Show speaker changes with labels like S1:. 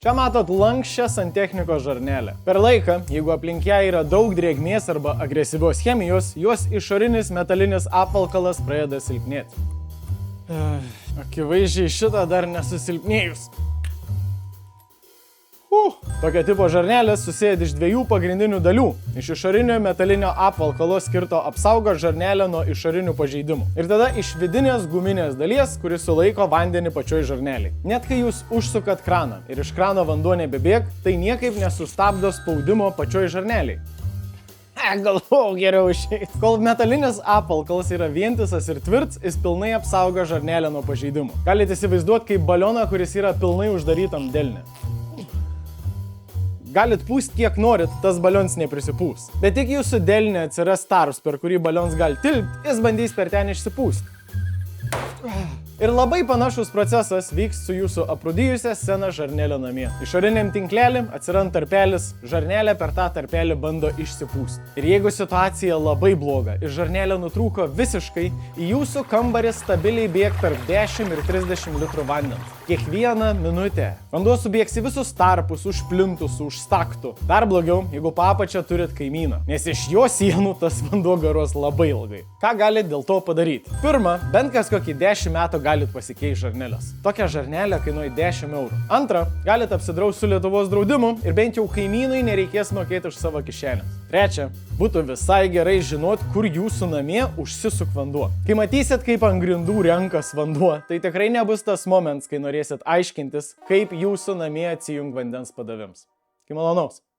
S1: Čia matot lankščią santechnikos žarnelę. Per laiką, jeigu aplink ją yra daug drėgmės arba agresyvios chemijos, jos išorinis metalinis apvalkalas pradeda silpnėti. Akivaizdžiai šitą dar nesusilpnėjus. Tokio tipo žarnelės susideda iš dviejų pagrindinių dalių. Iš išorinio metalinio apvalkalo skirto apsaugo žarnelę nuo išorinių pažeidimų. Ir tada iš vidinės guminės dalies, kuris sulaiko vandenį pačioj žarneliai. Net kai jūs užsukat kraną ir iš krano vanduo nebebėg, tai niekaip nesustabdo spaudimo pačioj žarneliai. Galvojau geriau išeiti. Kol metalinis apvalkalas yra vientisas ir tvirts, jis pilnai apsaugo žarnelę nuo pažeidimų. Galite įsivaizduoti kaip balioną, kuris yra pilnai uždarytam delne. Galit pūst kiek norit, tas balions neprisipūs. Bet tik jūsų delne atsiras tarps, per kurį balions gali tilpti, jis bandys per ten išsipūsti. Ir labai panašus procesas vyks su jūsų aprūdijusia sena žarnelė namie. Išoriniam tinklelį atsiranda tarpelis, žarnelė per tą tarpelį bando išsipūsti. Ir jeigu situacija labai bloga ir žarnelė nutrūko visiškai, į jūsų kambarį stabiliai bėg tarp 10 ir 30 litrų vandens. Kiekvieną minutę. Vanduo subėgs į visus tarpus, už plintusų, už staktų. Dar blogiau, jeigu po apačią turit kaimyną, nes iš jo sienų tas vanduo garuos labai ilgai. Ką galit dėl to padaryti? Pirma, bent kas kokį 10 metų galit pasikeisti žarnelės. Tokia žarnelė kainuoja 10 eurų. Antra, galit apsidrausti su Lietuvos draudimu ir bent jau kaimynui nereikės mokėti už savo kišenės. Trečia, būtų visai gerai žinot, kur jūsų namie užsisuk vanduo. Kai matysit, kaip ant grindų renkas vanduo, tai tikrai nebus tas moments, kai norėsit aiškintis, kaip jūsų namie atsijung vandens padavims. Kai malonaus.